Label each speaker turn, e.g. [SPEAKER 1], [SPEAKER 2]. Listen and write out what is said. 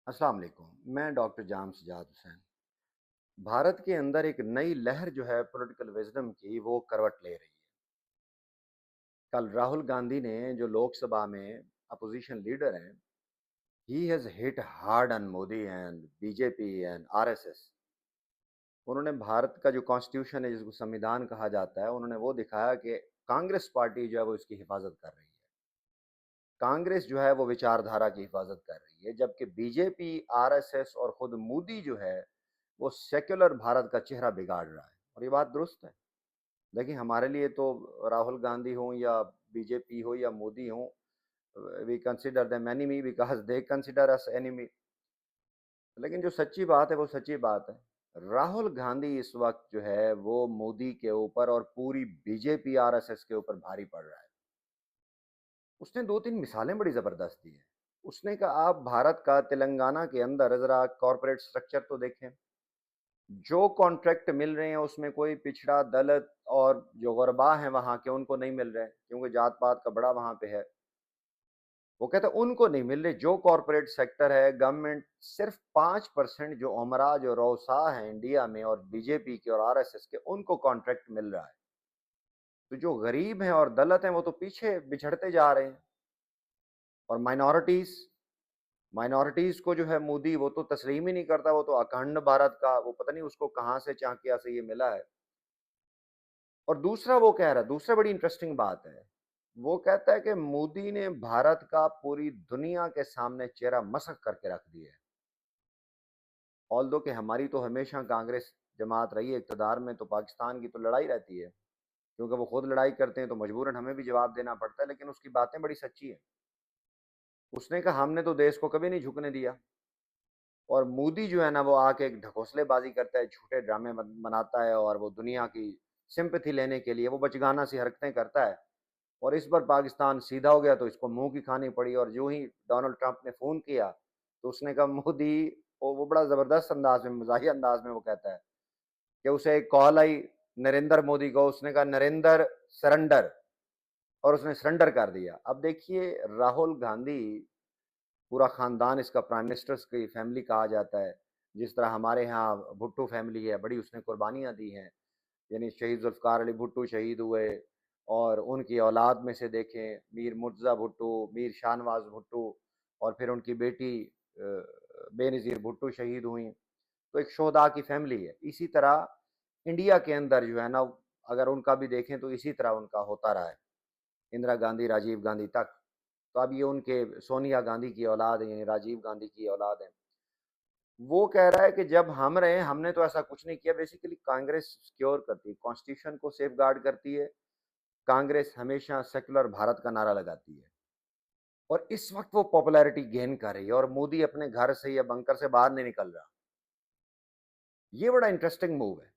[SPEAKER 1] अस्सलाम वालेकुम। मैं डॉक्टर जाम सजाद हुसैन। भारत के अंदर एक नई लहर जो है पॉलिटिकल विज़डम की वो करवट ले रही है। कल राहुल गांधी ने जो लोकसभा में अपोज़िशन लीडर हैं, he has hit hard on Modi and BJP and RSS. उन्होंने भारत का जो कॉन्स्टिट्यूशन है जिसको संविधान कहा जाता है, उन्होंने वो दिखाया कि कांग्रेस पार्टी जो है वो इसकी हिफ़ाज़त कर रही है। कांग्रेस जो है वो विचारधारा की हिफ़ाज़त कर रही है, जबकि बीजेपी, आरएसएस और खुद मोदी जो है वो सेक्युलर भारत का चेहरा बिगाड़ रहा है और ये बात दुरुस्त है। देखिए हमारे लिए तो राहुल गांधी हों या बीजेपी हो या मोदी हों, we consider them enemy because they consider us enemy. लेकिन जो सच्ची बात है वो सच्ची बात है। राहुल गांधी इस वक़्त जो है वो मोदी के ऊपर और पूरी बीजेपी आरएसएस के ऊपर भारी पड़ रहा है। उसने 2-3 मिसालें बड़ी ज़बरदस्त दी हैं। उसने कहा आप भारत का तेलंगाना के अंदर ज़रा कॉर्पोरेट स्ट्रक्चर तो देखें। जो कॉन्ट्रैक्ट मिल रहे हैं उसमें कोई पिछड़ा, दलित और जो ग़ुरबा हैं वहाँ के उनको नहीं मिल रहे हैं, क्योंकि जात-पात का बड़ा वहाँ पे है। वो कहते हैं उनको नहीं मिल रहे, जो कॉर्पोरेट सेक्टर है गवर्नमेंट सिर्फ़ 5% जो उमरा, जो रऊसा हैं इंडिया में और बीजेपी के और आरएसएस के उनको कॉन्ट्रैक्ट मिल रहा है। तो जो गरीब हैं और दलित हैं वो तो पीछे बिछड़ते जा रहे हैं और माइनॉरिटीज़ को जो है मोदी वो तो तस्लीम ही नहीं करता, वो तो अखंड भारत का वो पता नहीं उसको कहाँ से चाणक्य से ये मिला है। और दूसरा वो कह रहा है, दूसरा बड़ी इंटरेस्टिंग बात है, वो कहता है कि मोदी ने भारत का पूरी दुनिया के सामने चेहरा मसख़ करके रख दिया है। ऑल्दो कि हमारी तो हमेशा कांग्रेस जमात रही है इक़्तिदार में, तो पाकिस्तान की तो लड़ाई रहती है, क्योंकि वो खुद लड़ाई करते हैं तो मजबूरन हमें भी जवाब देना पड़ता है, लेकिन उसकी बातें बड़ी सच्ची हैं। उसने कहा हमने तो देश को कभी नहीं झुकने दिया और मोदी जो है ना वो आके एक ढकोसलेबाज़ी करता है, झूठे ड्रामे बनाता है और वो दुनिया की सिम्पैथी लेने के लिए वो बचगाना सी हरकतें करता है। और इस बार पाकिस्तान सीधा हो गया तो इसको मुँह की खानी पड़ी और जो ही डोनाल्ड ट्रंप ने फ़ोन किया, तो उसने कहा मोदी वो बड़ा ज़बरदस्त अंदाज़ में, मज़ाहिया अंदाज़ में वो कहता है कि उसे एक कॉल आई नरेंद्र मोदी को, उसने कहा नरेंद्र सरेंडर और उसने सरेंडर कर दिया। अब देखिए राहुल गांधी, पूरा ख़ानदान इसका प्राइम मिनिस्टर्स की फैमिली कहा जाता है, जिस तरह हमारे यहाँ भुट्टो फैमिली है, बड़ी उसने कुर्बानियाँ दी हैं। यानी शहीद ज़ुल्फ़िकार अली भुट्टो शहीद हुए और उनकी औलाद में से देखें मीर मुर्तज़ा भुट्टो, मीर शाहनवाज़ भुट्टो और फिर उनकी बेटी बेनज़ीर भुट्टो शहीद हुईं। तो एक शोहदा की फैमिली है। इसी तरह इंडिया के अंदर जो है ना, अगर उनका भी देखें तो इसी तरह उनका होता रहा है, इंदिरा गांधी, राजीव गांधी तक। तो अब ये उनके सोनिया गांधी की औलाद है, यानी राजीव गांधी की औलाद है। वो कह रहा है कि जब हम रहे, हमने तो ऐसा कुछ नहीं किया। बेसिकली कांग्रेस सिक्योर करती है, कॉन्स्टिट्यूशन को सेफगार्ड करती है। कांग्रेस हमेशा सेक्युलर भारत का नारा लगाती है और इस वक़्त वो पॉपुलैरिटी गेन कर रही है और मोदी अपने घर से या बंकर से बाहर नहीं निकल रहा। ये बड़ा इंटरेस्टिंग मूव है।